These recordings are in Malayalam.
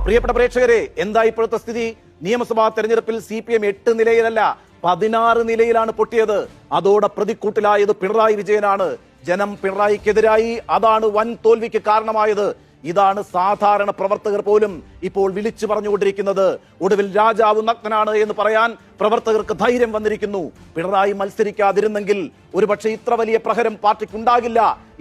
പ്രിയപ്പെട്ട പ്രേക്ഷകരെ, എന്താ ഇപ്പോഴത്തെ സ്ഥിതി? നിയമസഭാ തെരഞ്ഞെടുപ്പിൽ CPM 8 നിലയിലല്ല 16 നിലയിലാണ് പൊട്ടിയത്. അതോടെ പ്രതിക്കൂട്ടിലായത് പിണറായി വിജയനാണ്. ജനം പിണറായിക്കെതിരായി. അതാണ് വൻ തോൽവിക്ക് കാരണമായത്. ഇതാണ് സാധാരണ പ്രവർത്തകർ പോലും ഇപ്പോൾ വിളിച്ചു പറഞ്ഞുകൊണ്ടിരിക്കുന്നത്. ഒടുവിൽ രാജാവ് നഗ്നനാണ് എന്ന് പറയാൻ പ്രവർത്തകർക്ക് ധൈര്യം വന്നിരിക്കുന്നു. പിണറായി മത്സരിക്കാതിരുന്നെങ്കിൽ ഒരുപക്ഷെ ഇത്ര വലിയ പ്രഹരം പാർട്ടിക്കുണ്ടാകില്ല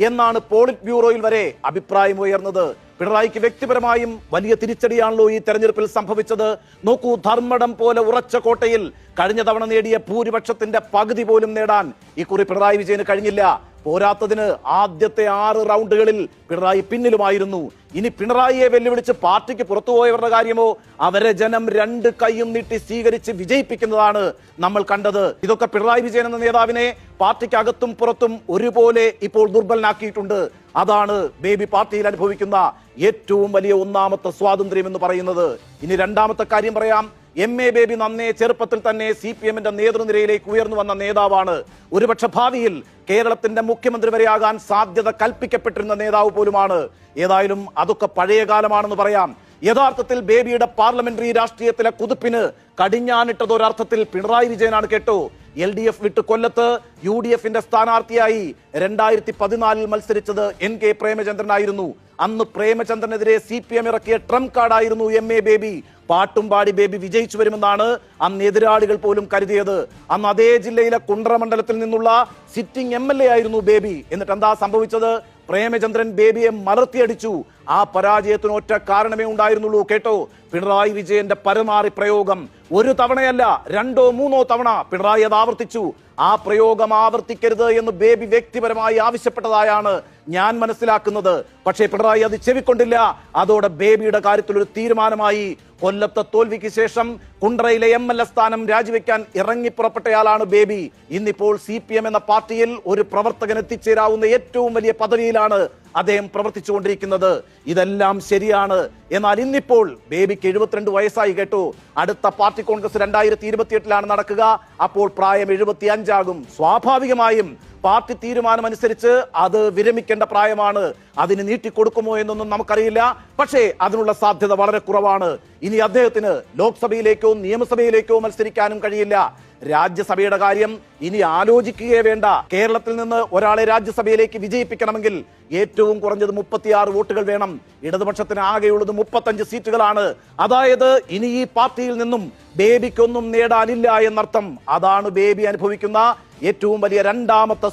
എന്നാണ് പോളിറ്റ് ബ്യൂറോയിൽ വരെ അഭിപ്രായം ഉയർന്നത്. പിണറായിക്ക് വ്യക്തിപരമായും വലിയ തിരിച്ചടിയാണല്ലോ ഈ തെരഞ്ഞെടുപ്പിൽ സംഭവിച്ചത്. നോക്കൂ, ധർമ്മടം പോലെ ഉറച്ച കോട്ടയിൽ കഴിഞ്ഞ തവണ നേടിയ ഭൂരിപക്ഷത്തിന്റെ പകുതി പോലും നേടാൻ ഇക്കുറി പിണറായി വിജയന് കഴിഞ്ഞില്ല. പോരാത്തതിന് ആദ്യത്തെ 6 റൗണ്ടുകളിൽ പിണറായി പിന്നിലുമായിരുന്നു. ഇനി പിണറായിയെ വെല്ലുവിളിച്ച് പാർട്ടിക്ക് പുറത്തുപോയവരുടെ കാര്യമോ? അവരെ ജനം 2 കൈയും നീട്ടി സ്വീകരിച്ച് വിജയിപ്പിക്കുന്നതാണ് നമ്മൾ കണ്ടത്. ഇതൊക്കെ പിണറായി വിജയൻ എന്ന നേതാവിനെ പാർട്ടിക്ക് അകത്തും പുറത്തും ഒരുപോലെ ഇപ്പോൾ ദുർബലനാക്കിയിട്ടുണ്ട്. അതാണ് ബേബി പാർട്ടിയിൽ അനുഭവിക്കുന്ന ഏറ്റവും വലിയ ഒന്നാമത്തെ സ്വാതന്ത്ര്യം എന്ന് പറയുന്നത്. ഇനി രണ്ടാമത്തെ കാര്യം പറയാം. MA ബേബി നന്നേ ചെറുപ്പത്തിൽ തന്നെ CPMന്റെ നേതൃനിരയിലേക്ക് ഉയർന്നു വന്ന നേതാവാണ്. ഒരുപക്ഷെ ഭാവിയിൽ കേരളത്തിന്റെ മുഖ്യമന്ത്രി വരെയാകാൻ സാധ്യത കൽപ്പിക്കപ്പെട്ടിരുന്ന നേതാവ് പോലുമാണ്. ഏതായാലും അതൊക്കെ പഴയ കാലമാണെന്ന് പറയാം. യഥാർത്ഥത്തിൽ ബേബിയുടെ പാർലമെന്ററി രാഷ്ട്രീയത്തിലെ കുതിപ്പിന് കടിഞ്ഞാണിട്ടതൊരർത്ഥത്തിൽ പിണറായി വിജയനാണ് കേട്ടോ. LDF വിട്ട് കൊല്ലത്ത് UDFന്റെ സ്ഥാനാർത്ഥിയായി 2014 മത്സരിച്ചത് NK പ്രേമചന്ദ്രനായിരുന്നു. അന്ന് പ്രേമചന്ദ്രനെതിരെ CPM ഇറക്കിയ ട്രംപ് കാർഡായിരുന്നു MA ബേബി. പാട്ടും പാടി ബേബി വിജയിച്ചു വരുമെന്നാണ് അന്ന് എതിരാളികൾ പോലും കരുതിയത്. അന്ന് അതേ ജില്ലയിലെ കുണ്ട്ര മണ്ഡലത്തിൽ നിന്നുള്ള സിറ്റിംഗ് MLA ആയിരുന്നു ബേബി. എന്നിട്ട് എന്താ സംഭവിച്ചത്? പ്രേമചന്ദ്രൻ ബേബിയെ മലർത്തിയടിച്ചു. ആ പരാജയത്തിന് ഒറ്റ കാരണമേ ഉണ്ടായിരുന്നുള്ളൂ കേട്ടോ, പിണറായി വിജയന്റെ പരമാറി പ്രയോഗം. ഒരു തവണയല്ല, 2ഓ 3ഓ തവണ പിണറായി അത് ആവർത്തിച്ചു. ആ പ്രയോഗം ആവർത്തിക്കരുത് എന്ന് ബേബി വ്യക്തിപരമായി ആവശ്യപ്പെട്ടതായാണ് ഞാൻ മനസ്സിലാക്കുന്നത്. പക്ഷേ പിണറായി അത് ചെവിക്കൊണ്ടില്ല. അതോടെ ബേബിയുടെ കാര്യത്തിൽ ഒരു തീരുമാനമായി. കൊല്ലത്തെ തോൽവിക്ക് ശേഷം കുണ്ട്രയിലെ MLA സ്ഥാനം രാജിവെക്കാൻ ഇറങ്ങിപ്പുറപ്പെട്ടയാളാണ് ബേബി. ഇന്നിപ്പോൾ CPM എന്ന പാർട്ടിയിൽ ഒരു പ്രവർത്തകൻ എത്തിച്ചേരാവുന്ന ഏറ്റവും വലിയ പദവിയിലാണ് അദ്ദേഹം പ്രവർത്തിച്ചുകൊണ്ടിരിക്കുന്നത്. ഇതെല്ലാം ശരിയാണ്. എന്നാൽ ഇന്നിപ്പോൾ ബേബിക്ക് 72 വയസ്സായി കേട്ടോ. അടുത്ത പാർട്ടി കോൺഗ്രസ് 2028 നടക്കുക. അപ്പോൾ പ്രായം 75 ആകും. സ്വാഭാവികമായും പാർട്ടി തീരുമാനമനുസരിച്ച് അത് വിരമിക്കേണ്ട പ്രായമാണ്. അതിന് നീട്ടിക്കൊടുക്കുമോ എന്നൊന്നും നമുക്കറിയില്ല. പക്ഷേ അതിനുള്ള സാധ്യത വളരെ കുറവാണ്. ഇനി അദ്ദേഹത്തിന് ലോക്സഭയിലേക്കോ നിയമസഭയിലേക്കോ മത്സരിക്കാനും കഴിയില്ല. രാജ്യസഭയുടെ കാര്യം ഇനി ആലോചിക്കുകയേ വേണ്ട. കേരളത്തിൽ നിന്ന് ഒരാളെ രാജ്യസഭയിലേക്ക് വിജയിപ്പിക്കണമെങ്കിൽ ഏറ്റവും കുറഞ്ഞത് 36 വോട്ടുകൾ വേണം. ഇടതുപക്ഷത്തിന് ആകെയുള്ളത് 35 സീറ്റുകളാണ്. അതായത് ഇനി ഈ പാർട്ടിയിൽ നിന്നും ബേബിക്കൊന്നും നേടാനില്ല എന്നർത്ഥം. അതാണ് ബേബി അനുഭവിക്കുന്ന ഏറ്റവും വലിയ രണ്ടാമത്തെ